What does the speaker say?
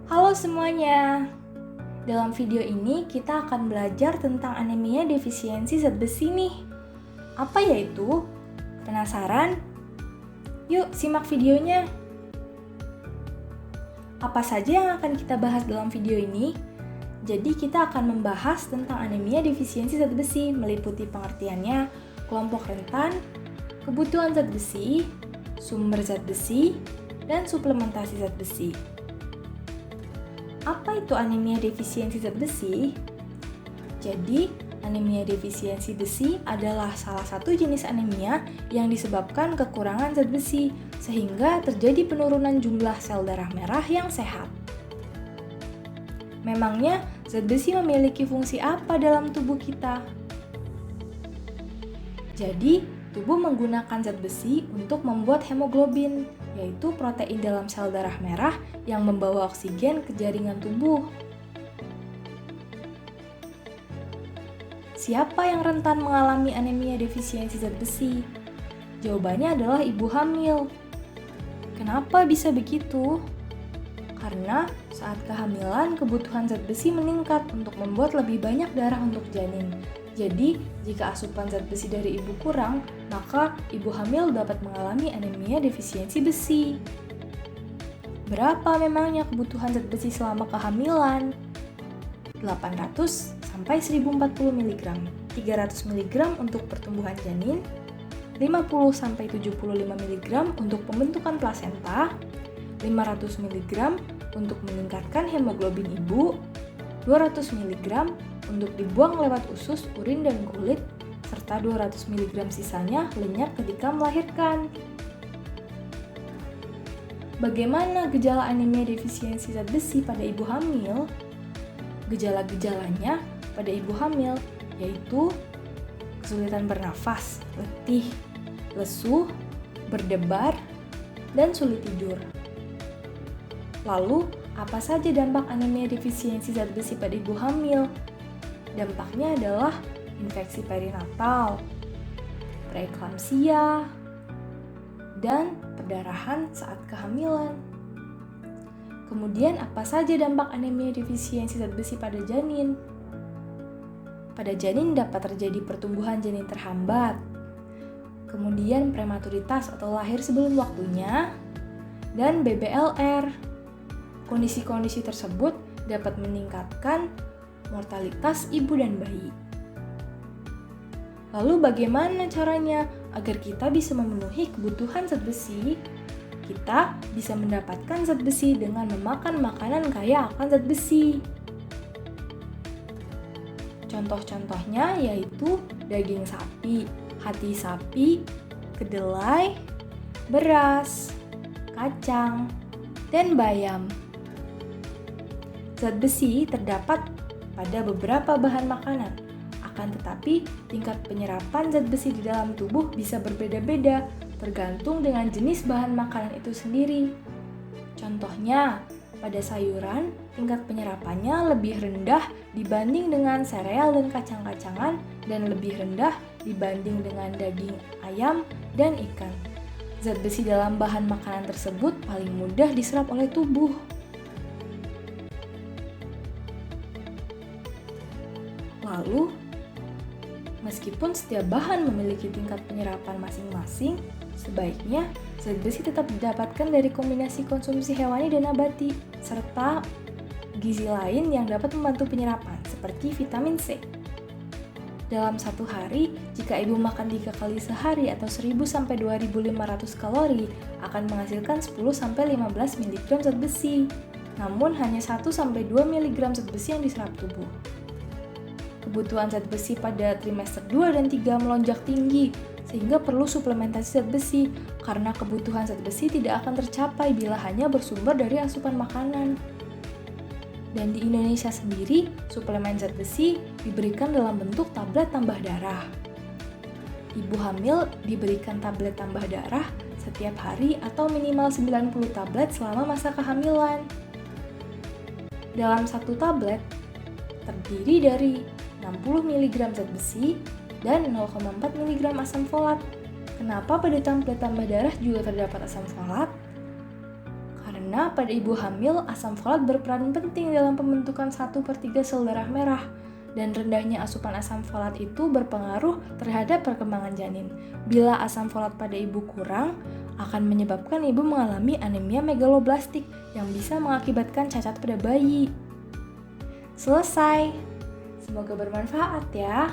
Halo semuanya. Dalam video ini kita akan belajar tentang anemia defisiensi zat besi nih. Apa ya itu? Penasaran? Yuk simak videonya. Apa saja yang akan kita bahas dalam video ini? Jadi kita akan membahas tentang anemia defisiensi zat besi meliputi pengertiannya, kelompok rentan, kebutuhan zat besi, sumber zat besi, dan suplementasi zat besi. Apa itu anemia defisiensi zat besi? Jadi, anemia defisiensi besi adalah salah satu jenis anemia yang disebabkan kekurangan zat besi, sehingga terjadi penurunan jumlah sel darah merah yang sehat. Memangnya, zat besi memiliki fungsi apa dalam tubuh kita? Jadi, tubuh menggunakan zat besi untuk membuat hemoglobin, yaitu protein dalam sel darah merah yang membawa oksigen ke jaringan tubuh. Siapa yang rentan mengalami anemia defisiensi zat besi? Jawabannya adalah ibu hamil. Kenapa bisa begitu? Karena saat kehamilan kebutuhan zat besi meningkat untuk membuat lebih banyak darah untuk janin. Jadi, jika asupan zat besi dari ibu kurang, maka ibu hamil dapat mengalami anemia defisiensi besi. Berapa memangnya kebutuhan zat besi selama kehamilan? 800 sampai 1040 mg. 300 mg untuk pertumbuhan janin, 50 sampai 75 mg untuk pembentukan plasenta, 500 mg untuk meningkatkan hemoglobin ibu, 200 mg untuk dibuang lewat usus, urin, dan kulit, serta 200 mg sisanya lenyap ketika melahirkan. Bagaimana gejala anemia defisiensi zat besi pada ibu hamil? Gejala-gejalanya pada ibu hamil yaitu kesulitan bernafas, letih, lesu, berdebar, dan sulit tidur. Lalu, apa saja dampak anemia defisiensi zat besi pada ibu hamil? Dampaknya adalah infeksi perinatal, preeklamsia, dan perdarahan saat kehamilan. Kemudian apa saja dampak anemia defisiensi zat besi pada janin? Pada janin dapat terjadi pertumbuhan janin terhambat, kemudian prematuritas atau lahir sebelum waktunya, dan BBLR. Kondisi-kondisi tersebut dapat meningkatkan mortalitas ibu dan bayi. Lalu bagaimana caranya agar kita bisa memenuhi kebutuhan zat besi? Kita bisa mendapatkan zat besi dengan memakan makanan kaya akan zat besi. Contoh-contohnya yaitu daging sapi, hati sapi, kedelai, beras, kacang, dan bayam. Zat besi terdapat pada beberapa bahan makanan, akan tetapi tingkat penyerapan zat besi di dalam tubuh bisa berbeda-beda tergantung dengan jenis bahan makanan itu sendiri. Contohnya, pada sayuran tingkat penyerapannya lebih rendah dibanding dengan sereal dan kacang-kacangan dan lebih rendah dibanding dengan daging ayam dan ikan. Zat besi dalam bahan makanan tersebut paling mudah diserap oleh tubuh. Lalu, meskipun setiap bahan memiliki tingkat penyerapan masing-masing, sebaiknya zat besi tetap didapatkan dari kombinasi konsumsi hewani dan nabati, serta gizi lain yang dapat membantu penyerapan, seperti vitamin C. Dalam satu hari, jika ibu makan 3 kali sehari atau 1000-2500 kalori, akan menghasilkan 10-15 mg zat besi. Namun, hanya 1-2 mg zat besi yang diserap tubuh. Kebutuhan zat besi pada trimester 2 dan 3 melonjak tinggi, sehingga perlu suplementasi zat besi, karena kebutuhan zat besi tidak akan tercapai bila hanya bersumber dari asupan makanan. Dan di Indonesia sendiri, suplemen zat besi diberikan dalam bentuk tablet tambah darah. Ibu hamil diberikan tablet tambah darah setiap hari atau minimal 90 tablet selama masa kehamilan. Dalam satu tablet, terdiri dari 60 mg zat besi dan 0,4 mg asam folat. Kenapa pada tablet tambah darah juga terdapat asam folat? Karena mana pada ibu hamil, asam folat berperan penting dalam pembentukan 1/3 sel darah merah. Dan rendahnya asupan asam folat itu berpengaruh terhadap perkembangan janin. Bila asam folat pada ibu kurang, akan menyebabkan ibu mengalami anemia megaloblastik yang bisa mengakibatkan cacat pada bayi. Selesai. Semoga bermanfaat ya.